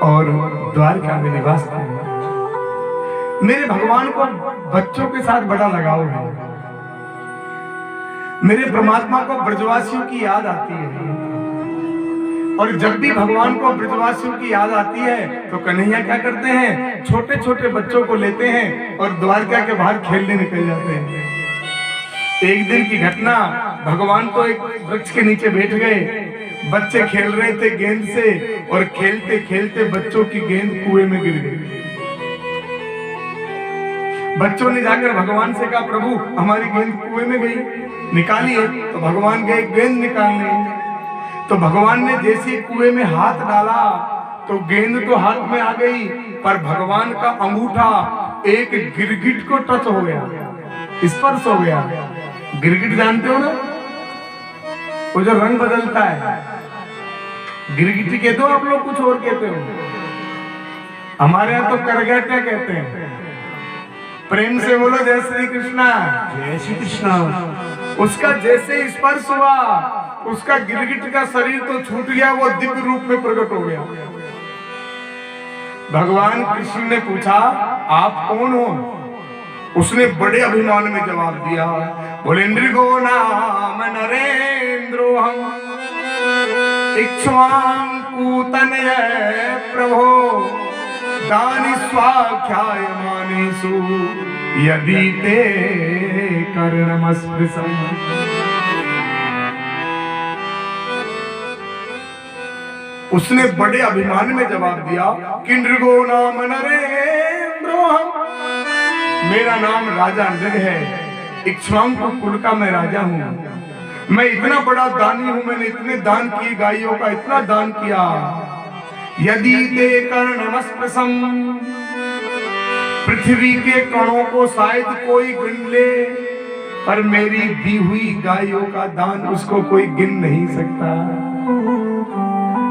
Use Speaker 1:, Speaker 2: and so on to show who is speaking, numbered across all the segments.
Speaker 1: और द्वारका में निवास किया। मेरे भगवान को बच्चों के साथ बड़ा लगाव है। मेरे परमात्मा को ब्रजवासियों की याद आती है, और जब भी भगवान को ब्रजवासियों की याद आती है तो कन्हैया क्या करते हैं, छोटे छोटे बच्चों को लेते हैं और द्वारका के बाहर खेलने निकल जाते हैं। एक दिन की घटना, भगवान तो एक वृक्ष के नीचे बैठ गए, बच्चे खेल रहे थे गेंद से, और खेलते खेलते बच्चों की गेंद कुएं में गिर गई। बच्चों ने जाकर भगवान से कहा, प्रभु हमारी गेंद कुएं में गई, निकालिए। तो भगवान गए गेंद निकालने। तो भगवान ने जैसे कुएं में हाथ डाला तो गेंद तो हाथ में आ गई, पर भगवान का अंगूठा एक गिरगिट को टच हो गया, स्पर्श हो गया। गिरगिट जानते हो ना, वो जो रंग बदलता है, गिरगिटी कहते हो आप लोग, कुछ और कहते हो? हमारे यहाँ तो करगेटा कहते हैं। प्रेम से बोलो जय श्री कृष्णा।
Speaker 2: जय श्री कृष्णा।
Speaker 1: उसका जैसे स्पर्श हुआ, उसका गिरगिट का शरीर तो छूट गया, वो दिव्य रूप में प्रकट हो गया। भगवान कृष्ण ने पूछा, आप कौन हो? उसने बड़े अभिमान में जवाब दिया, बोले नृगो नाम नरेंद्रो हम इक्ष्वाकुतनय प्रभो दानि स्वाख्याय मानेषु यदि ते कर्णमस्पृशम्। उसने बड़े अभिमान में जवाब दिया कि नृगो नाम नरेंद्रो हम, मेरा नाम राजा नृग है, इक्ष्वाकु कुल का मैं राजा हूँ। मैं इतना बड़ा दानी हूँ, मैंने इतने दान किए, गायों का इतना दान किया। यदि ते कर्णमस्पृशम्, पृथ्वी के कणों को शायद कोई गिन ले, पर मेरी दी हुई गायों का दान उसको कोई गिन नहीं सकता।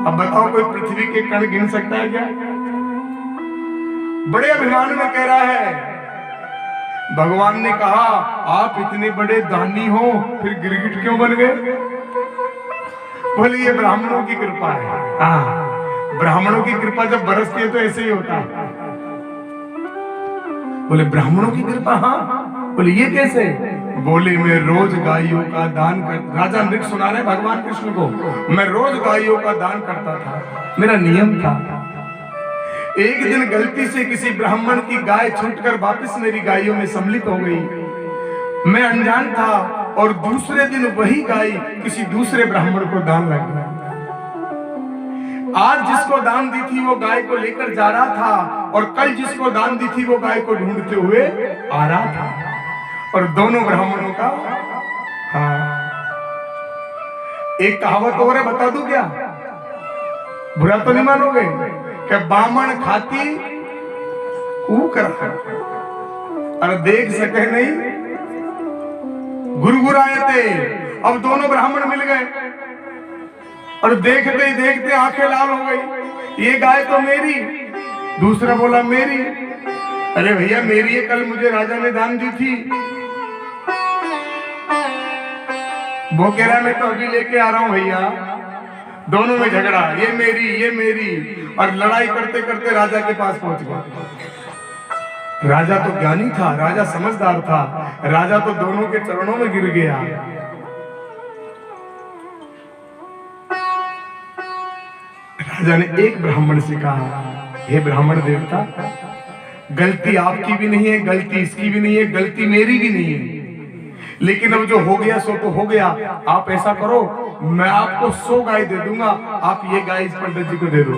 Speaker 1: अब बताओ, कोई पृथ्वी के कण गिन सकता है क्या? बड़े अभिमान में कह रहा है। भगवान ने कहा, आप इतने बड़े दानी हो, फिर गिरगिट क्यों बन गए? बोले ये ब्राह्मणों की कृपा है। हाँ, ब्राह्मणों की कृपा जब बरसती है तो ऐसे ही होता है। बोले ब्राह्मणों की कृपा? हाँ। बोले ये कैसे? बोले मैं रोज गायों का दान कर, राजा नृग सुना रहे भगवान कृष्ण को, मैं रोज गायों का दान करता था, मेरा नियम था। एक दिन गलती से किसी ब्राह्मण की गाय छूटकर वापस मेरी गायों में सम्मिलित हो गई। मैं अनजान था, और दूसरे दिन वही गाय किसी दूसरे ब्राह्मण को दान लग गई। आज जिसको दान दी थी वो गाय को लेकर जा रहा था, और कल जिसको दान दी थी वो गाय को ढूंढते हुए आ रहा था। और दोनों ब्राह्मणों का, हाँ, एक कहावत और है, बता दूं क्या? बुरा तो नहीं मानोगे? क्या बामण खाती ऊकर, और देख सके नहीं गुरगुराए थे। अब दोनों ब्राह्मण मिल गए, और देखते ही देखते आंखें लाल हो गई। ये गाय तो मेरी, दूसरा बोला मेरी। अरे भैया मेरी है, कल मुझे राजा ने दान दी थी। वो कह रहा मैं तो अभी लेके आ रहा हूं भैया। दोनों में झगड़ा, ये मेरी, और लड़ाई करते करते राजा के पास पहुंच गया। राजा तो ज्ञानी था, राजा समझदार था, राजा तो दोनों के चरणों में गिर गया। राजा ने एक ब्राह्मण से कहा, हे ब्राह्मण देवता, गलती आपकी भी नहीं है, गलती इसकी भी नहीं है, गलती मेरी भी नहीं है, लेकिन अब जो हो गया सो तो हो गया। आप ऐसा करो, मैं आपको 100 गाय दे दूंगा, आप ये गाय इस पंडित जी को दे दो।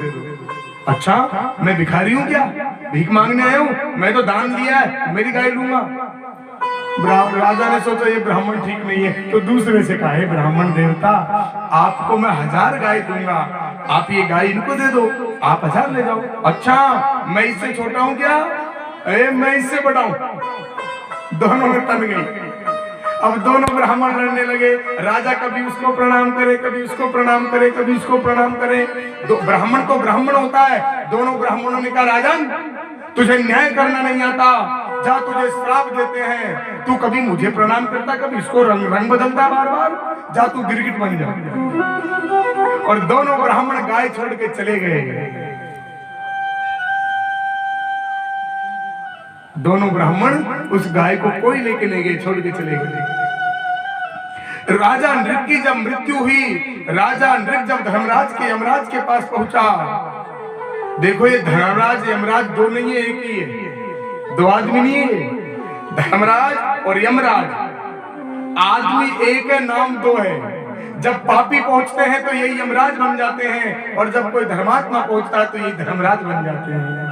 Speaker 1: अच्छा, मैं भिखारी हूं क्या? भीख मांगने आया हूं? मैं तो दान दिया है, मेरी गाय लूंगा। राजा ने सोचा ये ब्राह्मण ठीक नहीं है, तो दूसरे से कहा, हे ब्राह्मण देवता, आपको मैं 1000 गाय दूंगा, आप ये गाय इनको दे दो, आप 1000 ले जाओ। अच्छा, मैं इससे छोटा हूं क्या? अरे मैं इससे बड़ा हूं। दोनों में तन गई। अब दोनों ब्राह्मण लड़ने लगे। राजा कभी उसको प्रणाम करे, कभी उसको प्रणाम करे, कभी उसको प्रणाम करे। ब्राह्मण तो ब्राह्मण होता है। दोनों ब्राह्मणों ने कहा, राजन तुझे न्याय करना नहीं आता, जा तुझे श्राप देते हैं, तू कभी मुझे प्रणाम करता, कभी इसको रंग बदलता बार बार, जा तू गिरगिट बन जा। और दोनों ब्राह्मण गाय छोड़ के चले गए। दोनों ब्राह्मण उस गाय को कोई लेके नहीं गए, छोड़ के चले गए। राजा नृग की जब मृत्यु हुई, राजा नृग जब धर्मराज के यमराज के पास पहुंचा, देखो ये धर्मराज यमराज दो नहीं है, एक ही है, दो आदमी नहीं है। धर्मराज और यमराज आदमी एक है, नाम दो है। जब पापी पहुंचते हैं तो यही यमराज बन जाते हैं, और जब कोई धर्मात्मा पहुंचता है तो यही धर्मराज बन जाते हैं।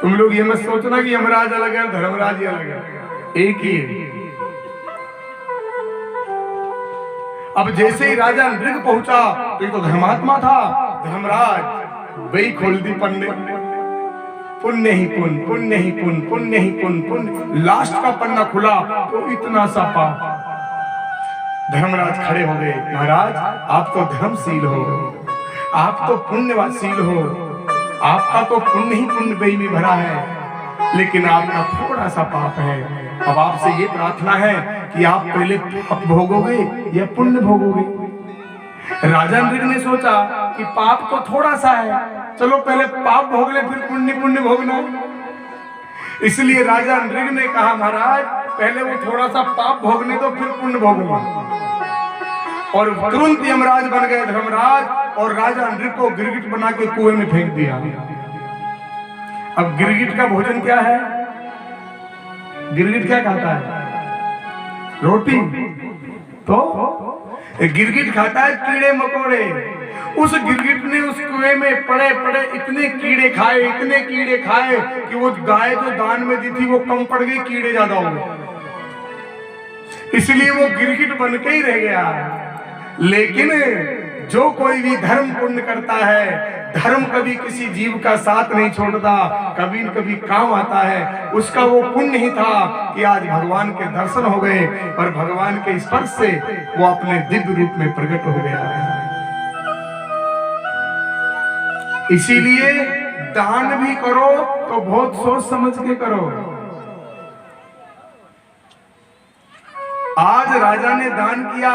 Speaker 1: तुम लोग ये मत सोचना कि यमराज अलग है धर्मराज ही अलग है, एक ही है। अब जैसे ही राजा नृग पहुंचा तो ये तो धर्मात्मा था, धर्मराज वही खोल दी पन्ने, पुण्य ही पुण्य, पुण्य ही पुण्य, पुण्य ही पुण्य, पुण्य। लास्ट का पन्ना खुला तो इतना सा पाप। धर्मराज खड़े हो गए, महाराज आप तो धर्मशील हो, आप तो पुण्यवाशील हो, आपका तो पुण्य ही पुण्य बही में भरा है, लेकिन आपका थोड़ा सा पाप है। अब आपसे ये प्रार्थना है कि आप पहले पाप भोगोगे या पुण्य भोगोगे। राजा नृग ने सोचा कि पाप तो थोड़ा सा है, चलो पहले पाप भोग ले फिर पुण्य पुण्य भोगना। इसलिए राजा नृग ने कहा महाराज पहले वो थोड़ा सा पाप भोगने दो फिर पुण्य भोगूंगा। और तुरंत यमराज बन गए धर्मराज, और राजा नृग को गिरगिट बना के कुएं में फेंक दिया। अब गिरगिट का भोजन क्या है? गिरगिट क्या खाता है? रोटी। तो गिरगिट खाता है कीड़े मकोड़े। उस गिरगिट ने उस कुएं में पड़े पड़े इतने कीड़े खाए, इतने कीड़े खाए कि वो गाय जो दान में दी थी वो कम पड़ गई, कीड़े ज्यादा हो गए, इसलिए वो गिरगिट बन के ही रह गया। लेकिन जो कोई भी धर्म पुण्य करता है, धर्म कभी किसी जीव का साथ नहीं छोड़ता, कभी न कभी काम आता है। उसका वो पुण्य ही था कि आज भगवान के दर्शन हो गए और भगवान के स्पर्श से वो अपने दिव्य रूप में प्रकट हो गया। इसीलिए दान भी करो तो बहुत सोच समझ के करो। आज राजा ने दान किया,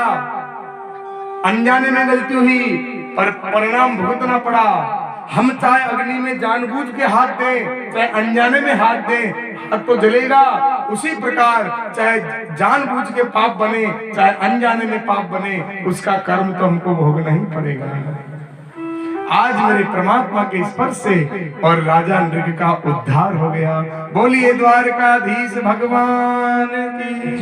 Speaker 1: अनजाने में गलती हुई पर परिणाम भुगतना पड़ा। हम चाहे अग्नि में जानबूझ के हाथ दें, चाहे अनजाने में हाथ दें, हाथ तो जलेगा। उसी प्रकार चाहे जानबूझ के पाप बने, चाहे अनजाने में पाप बने, उसका कर्म तो हमको भोगना ही पड़ेगा। आज मेरे परमात्मा के स्पर्श से और राजा नृग का उद्धार हो गया। बोलिए द्वारकाधीश भगवान की।